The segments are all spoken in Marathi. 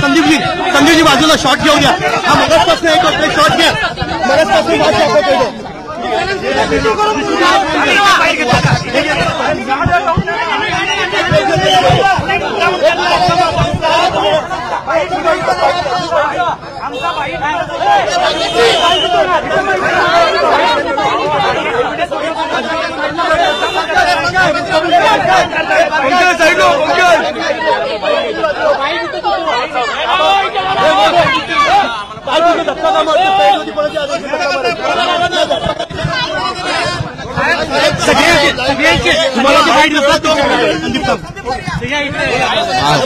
संदीप जी बाजूला शॉट घेऊ द्या. हा मगजपासून एक होतोय, शॉट घ्या. मगजपासून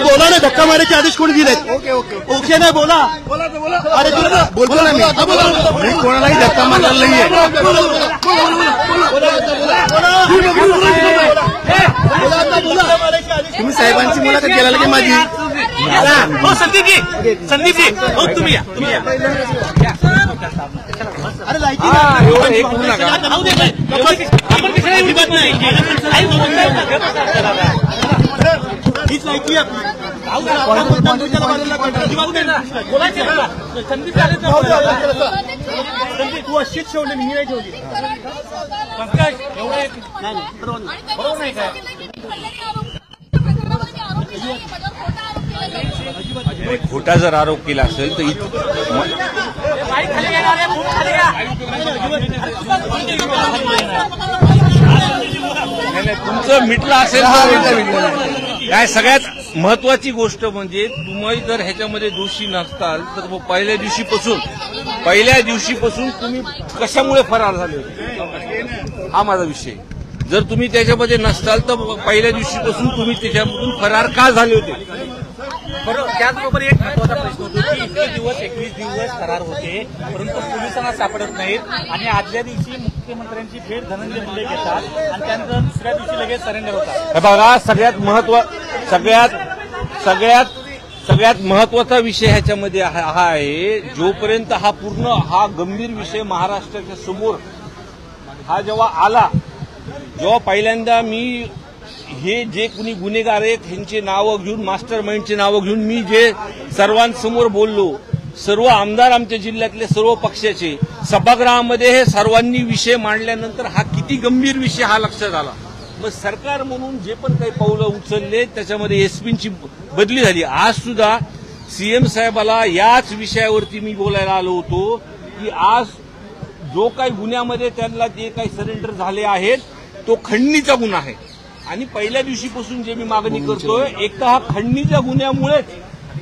बोला ना, धक्का मारायचे आदेश कोणी दिलेत? ओके नाही बोला. अरे बोलतो ना मी कोणालाही धक्का मारलेला नाहीये. तुम्ही साहेबांची मुलाखत केला की माझी? संदीपजी तुम्ही या. अरे लायकी हीच लायकी संदीप तू अशीच ठेवली, मी नाही ठेवली. खोटा जर आरोप केला असेल तर तुमचं मिटलं असेल काय. सगळ्यात महत्वाची गोष्ट म्हणजे तुम्ही जर ह्याच्यामध्ये दोषी नसताल तर पहिल्या दिवशीपासून तुम्ही कशामुळे फरार झाले होते हा माझा विषय. जर तुम्ही त्याच्यामध्ये नसताल तर पहिल्या दिवशीपासून तुम्ही त्याच्यामधून फरार का झाले होते. बरोबर. त्याचबरोबर एक महत्वाचा प्रश्न होतो की इतके दिवस 21 दिवस फरार होते परंतु पोलिसांना सापडत नाहीत आणि आदल्या दिवशी मुख्यमंत्र्यांची भेट धनंजय मुंडे घेतात आणि त्यानंतर दुसऱ्या दिवशी लगेच सरेंडर होतात. बघा सगळ्यात महत्वाचा विषय ह्याच्यामध्ये हा आहे. जोपर्यंत हा गंभीर विषय महाराष्ट्राच्या समोर हा जेव्हा पहिल्यांदा मी हे जे कुणी गुन्हेगार आहेत ह्यांची नावं घेऊन, मास्टर माइंडची नावं घेऊन मी जे सर्वांसमोर बोललो, सर्व आमदार आमच्या जिल्ह्यातले सर्व पक्षाचे सभागृहामध्ये हे सर्वांनी विषय मांडल्यानंतर हा किती गंभीर विषय हा लक्षात आला. मग सरकार म्हणून जे पण काही पावलं उचलले त्याच्यामध्ये एसपींची बदली झाली. आज सुद्धा सीएम साहेबाला याच विषयावरती मी बोलायला आलो होतो की आज जो काही गुन्ह्यामध्ये त्यांना जे काही सरेंडर झाले आहेत तो खंडणीचा गुन्हा आहे. आणि पहिल्या दिवशीपासून जे मी मागणी करतोय, एक तर हा खंडणीच्या गुन्ह्यामुळेच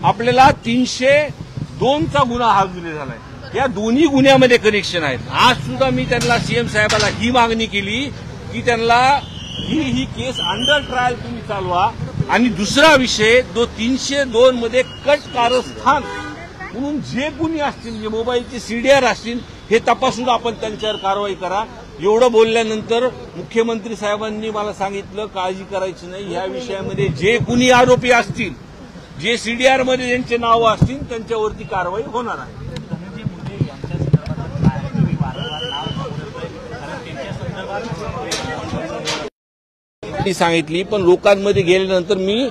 आपल्याला 302चा गुन्हा हा गुन्हे झालाय. या दोन्ही गुन्ह्यामध्ये कनेक्शन आहेत. आज सुद्धा मी त्यांना सीएम साहेबाला ही मागणी केली की त्यांना ही केस अंडर ट्रायल तुम्ही चालवा. आणि दुसरा विषय जो 302 मध्ये कट कारस्थान म्हणून जे गुन्हे असतील, जे मोबाईलचे सीडीआर असतील, हे तपासून आपण त्यांच्यावर कारवाई करा. एवढं बोलल्यानंतर मुख्यमंत्री साहेबांनी मला सांगितलं काळजी करायची नाही, या विषयामध्ये जे कुणी आरोपी असतील, जे सीडीआरमध्ये ज्यांचे नावं असतील त्यांच्यावरती कारवाई होणार आहे. धनंजय मुंडे यांच्या संदर्भात वारंवार नाव कारण त्यांच्या संदर्भात सांगितली. पण लोकांमध्ये गेल्यानंतर मी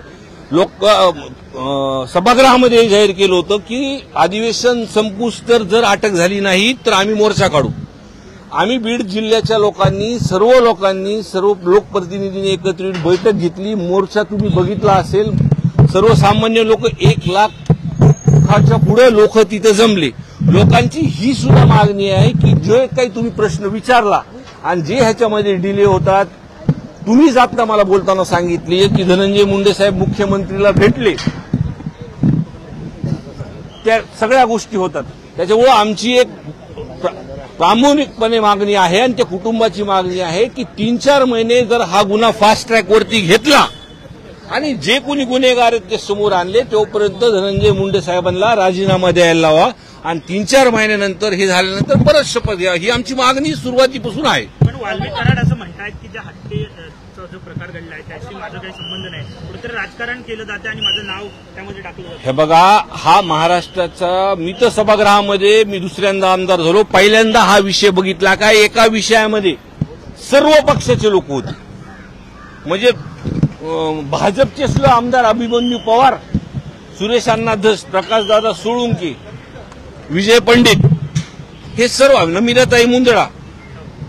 सभागृहामध्ये जाहीर केलं होतं की अधिवेशन संपूस तर जर अटक झाली नाही तर आम्ही मोर्चा काढू. आम्ही बीड जिल्ह्याच्या लोकांनी, सर्व लोकप्रतिनिधींनी एकत्रित बैठक घेतली. मोर्चा तुम्ही बघितला असेल. सर्वसामान्य लोक 1,00,000च्या पुढे लोक तिथे जमले. लोकांची ही सुद्धा मागणी आहे की जे काही तुम्ही प्रश्न विचारला आणि जे ह्याच्यामध्ये डिले होतात, तुम्हीच आता मला बोलताना सांगितले की धनंजय मुंडे साहेब मुख्यमंत्रीला भेटले, त्या सगळ्या गोष्टी होतात. त्याच्यामुळे आमची एक प्रामाणिकपणे मागणी आहे आणि त्या कुटुंबाची मागणी आहे की 3-4 महिने जर हा गुन्हा फास्ट ट्रॅकवरती घेतला आणि जे कोणी गुन्हेगार आहेत ते समोर आणले, तोपर्यंत धनंजय मुंडे साहेबांना राजीनामा द्यायला लावा आणि 3-4 महिन्यानंतर हे झाल्यानंतर परत शपथ घ्या. ही आमची मागणी सुरुवातीपासून आहे. पण वाल्मिक कराड असं म्हणतात की ज्या हत्येचा जो प्रकार घडला आहे त्याशी माझा काही संबंध नाही, कुठेतरी राजकारण केलं जाते आणि माझं नाव त्यामध्ये टाकलं जातं. हे बघा, हा महाराष्ट्राचा, मी तर सभागृहामध्ये मी दुसऱ्यांदा आमदार झालो, पहिल्यांदा हा विषय बघितला काय एका विषयामध्ये सर्व पक्षाचे लोक होते. म्हणजे भाजपचे सुद्धा आमदार अभिमन्यू पवार, सुरेश अण्णा धस, प्रकाशदादा सोळुंके, विजय पंडित, हे सर्व, नमिताताई मुंदडा,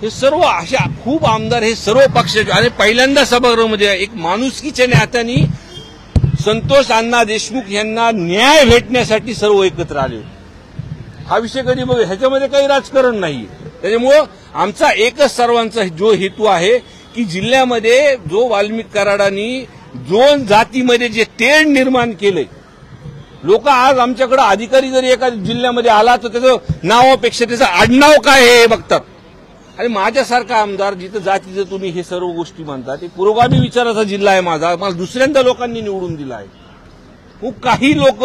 हे सर्व अशा खूप आमदार, हे सर्व पक्षाचे. आणि पहिल्यांदा सभागृहामध्ये एक माणुसकीच्या नात्याने संतोष अण्णा देशमुख यांना न्याय भेटण्यासाठी सर्व एकत्र आले होते. हा विषय कधी बघ, ह्याच्यामध्ये काही राजकारण नाही. त्याच्यामुळं आमचा एकच सर्वांचा जो हेतू आहे की जिल्ह्यामध्ये जो वाल्मिक कराडांनी दोन जातीमध्ये जे तेढ निर्माण केलंय, लोक आज आमच्याकडे अधिकारी जरी एका जिल्ह्यामध्ये आला तर त्याचं नावापेक्षा त्याचं आडनाव काय हे बघतात. आणि माझ्यासारखा आमदार जिथं जातीचं तुम्ही हे सर्व गोष्टी म्हणता, ते पुरोगामी विचाराचा जिल्हा आहे माझा, मला दुसऱ्यांदा लोकांनी निवडून दिला आहे. काही लोक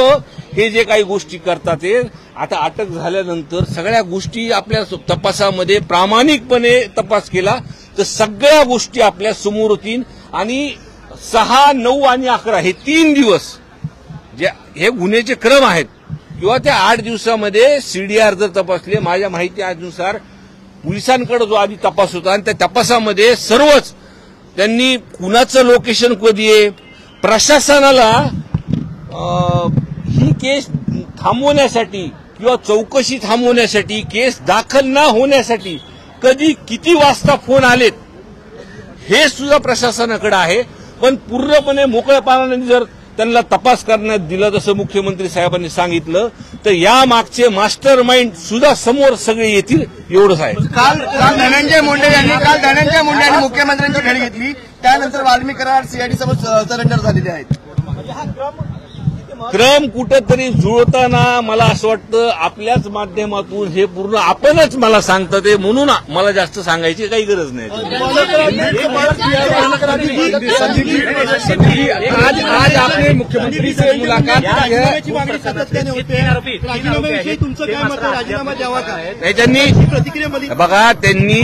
हे जे काही गोष्टी करतात ते आता अटक झाल्यानंतर सगळ्या गोष्टी आपल्या तपासामध्ये प्रामाणिकपणे तपास केला तर सगळ्या गोष्टी आपल्या समोर होतील. आणि 6, 9 आणि 11 हे 3 दिवस जे हे गुन्ह्याचे क्रम आहेत किंवा त्या 8 दिवसामध्ये सीडीआर जर तपासले, माझ्या माहितीनुसार पोलिसांकडे जो आधी तपास होता आणि त्या तपासामध्ये सर्वच त्यांनी कुणाचं लोकेशन कधी आहे, प्रशासनाला ही केस थांबवण्यासाठी किंवा चौकशी थांबवण्यासाठी, केस दाखल न होण्यासाठी कधी किती वाजता फोन आलेत हे सुद्धा प्रशासनाकडे आहे. पण पूर्णपणे मोकळेपणाने जर त्यांना तपास करण्यात दिला जसं मुख्यमंत्री साहेबांनी सांगितलं तर या मागचे मास्टर माइंड सुद्धा समोर सगळे येतील, एवढंच आहे. काल धनंजय मुंडे यांनी मुख्यमंत्र्यांची भेट घेतली, त्यानंतर वाल्मिक कराड सीआयडी समोर सरेंडर झालेले आहेत. क्रम कुठेतरी जुळताना मला असं वाटतं आपल्याच माध्यमातून हे पूर्ण आपणच मला सांगतं ते, म्हणून मला जास्त सांगायची काही गरज नाही. आज आपने मुख्यमंत्री से मुलाकात त्यांनी बघा, त्यांनी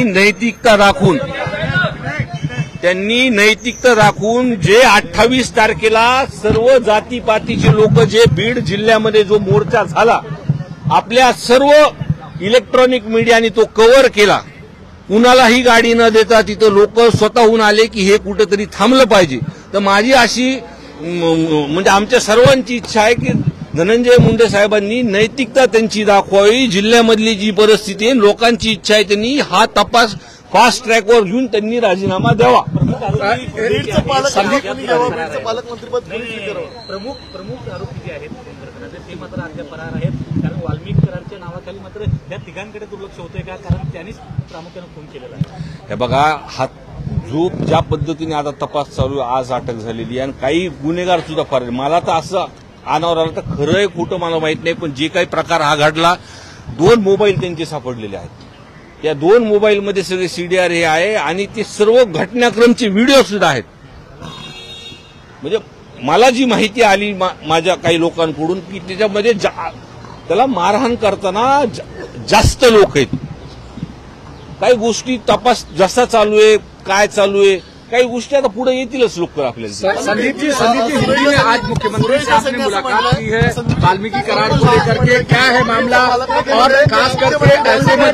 नैतिकता राखून जे 28 तारखेला सर्व जातीपातीचे लोक जे बीड जिल्ह्यामध्ये जो मोर्चा झाला, आपल्या सर्व इलेक्ट्रॉनिक मीडियाने तो कव्हर केला. कुणालाही गाडी न देता तिथं लोक स्वतःहून आले की हे कुठेतरी थांबलं पाहिजे. तर माझी अशी म्हणजे आमच्या सर्वांची इच्छा आहे की धनंजय मुंडे साहेबांनी नैतिकता त्यांची दाखवावी. जिल्ह्यामधली जी परिस्थिती आहे, लोकांची इच्छा आहे, त्यांनी हा तपास फास्ट ट्रॅकवर घेऊन त्यांनी राजीनामा द्यावा. पालकमंत्रीपद प्रमुख आरोपी जे आहेत ते मात्र अद्याप फरार आहेत. कारण वाल्मिक कराडच्या नावाखाली मात्र या तिघांकडे दुर्लक्ष होतंय का, कारण त्यांनीच प्रामुख्याने खून केलेला आहे. हे बघा, हा जो ज्या पद्धतीने आता तपास चालू आहे, आज अटक झालेली आहे आणि काही गुन्हेगार सुद्धा फरार. मला तर असं अनावर आलं तर खरं आहे खोटं मला माहित नाही, पण जे काही प्रकार हा घडला, 2 मोबाईल त्यांचे सापडलेले आहेत. या 2 मोबाईलमध्ये सगळे सीडीआर हे आहे आणि ते सर्व घटनाक्रमचे व्हिडिओ सुद्धा आहेत. म्हणजे मला जी माहिती आली माझ्या काही लोकांकडून की त्याच्यामध्ये त्याला मारहाण करताना जास्त लोक आहेत. काही गोष्टी तपास जसा चालू आहे, काय चालू आहे, काही गोष्टी आता पुढे येतीलच लोक आपल्याला. संदीप जी हिंदी में आज मुख्यमंत्री से आपने मुलाकात की है, वाल्मीकि करार को लेकर के क्या है मामला, और खास करके ऐसे में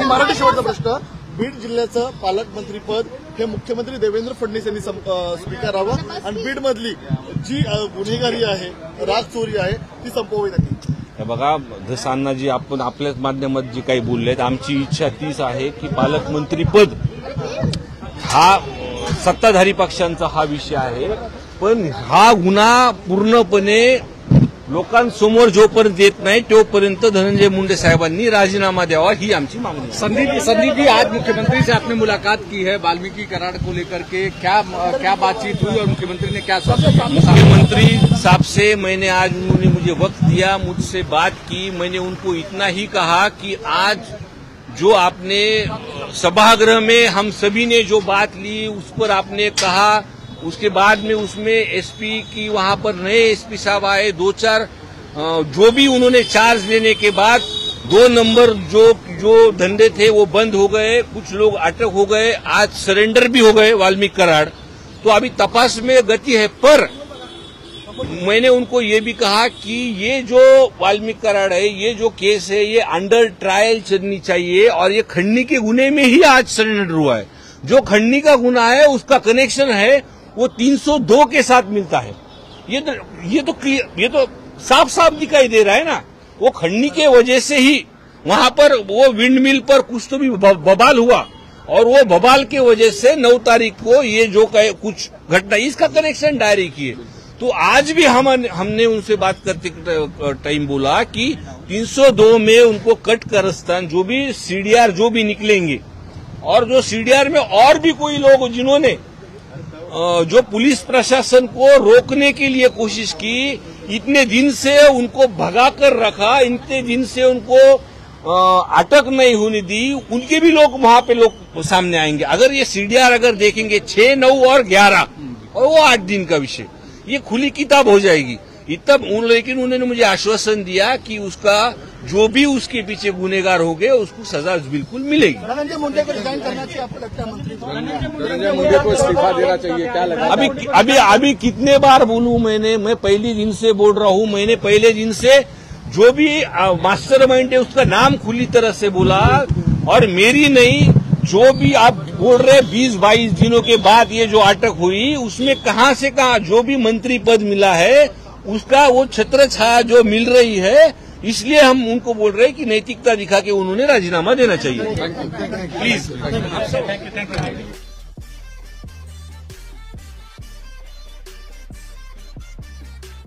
मराठी शेवटचा प्रश्न, बीड जिल्ह्याचं पालकमंत्रीपद हे मुख्यमंत्री देवेंद्र फडणवीस यांनी स्वीकारावं आणि बीडमधली जी गुन्हेगारी आहे, राग चोरी आहे, ती संपवावी लागेल. बघा, धसांनाजी आपण आपल्याच माध्यमात जी काही बोललेत, आमची इच्छा तीच आहे की पालकमंत्रीपद हा सत्ताधारी पक्षांचा हा विषय आहे, पण हा गुन्हा पूर्णपणे लोकांसमोर जोपर्यंत येत नाही तोपर्यंत धनंजय मुंडे साहेबांनी राजीनामा द्यावा, ही आमची मागणी आहे. संदीप जी आज मुख्यमंत्री से आपने मुलाकात की है वाल्मीकि करार को लेकर के, क्या बातचीत हुई और मुख्यमंत्री ने क्या मुख्यमंत्री साहब से मैंने आज उन्होंने मुझे वक्त दिया, मुझसे बात की. मैंने उनको इतना ही कहा कि आज जो आपने सभागृह में हम सभी ने जो बात ली उस पर आपने कहा, उसके बाद में उसमें एसपी की वहां पर नए एसपी साहब आए, 2-4 जो भी उन्होंने चार्ज लेने के बाद 2 नंबर जो धंधे थे वो बंद हो गए, कुछ लोग अटक हो गए, आज सरेंडर भी हो गए वाल्मीकि कराड़. तो अभी तपास में गति है, पर मैंने उनको ये भी कहा कि ये जो वाल्मीकि कराड़ है, ये जो केस है, ये अंडर ट्रायल चलनी चाहिए और ये खंडनी के गुने में ही आज सरेंडर हुआ है। जो खंडनी का गुना है उसका कनेक्शन है वो 302 के साथ मिलता है। ये तो साफ साफ दिखाई दे रहा है ना। वो खंडनी के वजह से ही वहां पर वो विंड मिल पर कुछ तो भी बवाल हुआ और वो बवाल के वजह से 9 तारीख को ये जो कुछ घटना, इसका कनेक्शन डायरी किए। तो आज भी हमने उनसे बात करते टाइम बोला कि 302 में उनको कट कारस्तान जो भी सीडीआर जो भी निकलेंगे और जो सीडीआर में और भी कोई लोग जिन्होंने जो पुलिस प्रशासन को रोकने के लिए कोशिश की, इतने दिन से उनको भगाकर रखा, इतने दिन से उनको अटक नहीं होने दी, उनके भी लोग वहां पे लोग सामने आएंगे। अगर ये सीडीआर अगर देखेंगे 6, 9 और 11 और वो 8 दिन का विषय, ये खुली किताब हो जाएगी। लेकिन उन्होंने मुझे आश्वासन दिया कि उसका जो भी उसके पीछे गुनेगार हो गए उसको सजा बिल्कुल मिलेगी। धनंजय मुंडे को रिजाइन करना चाहिए, आपको लगता है मंत्री धनंजय मुंडे को इस्तीफा देना चाहिए, क्या लगा? अभी कितने बार बोलूं मैं पहले दिन से बोल रहा हूं। मैंने पहले दिन से जो भी मास्टरमाइंड है उसका नाम खुली तरह से बोला और मेरी नहीं, जो भी आप बोल रहे 20-22 दिनों के बाद ये जो अटक हुई उसमें कहां से कहां जो भी मंत्री पद मिला है उसका वो छत्र छाया जो मिल रही है, इसलिए हम उनको बोल रहे हैं कि नैतिकता दिखा के उन्होंने राजीनामा देना चाहिए। प्लीज। Thank you.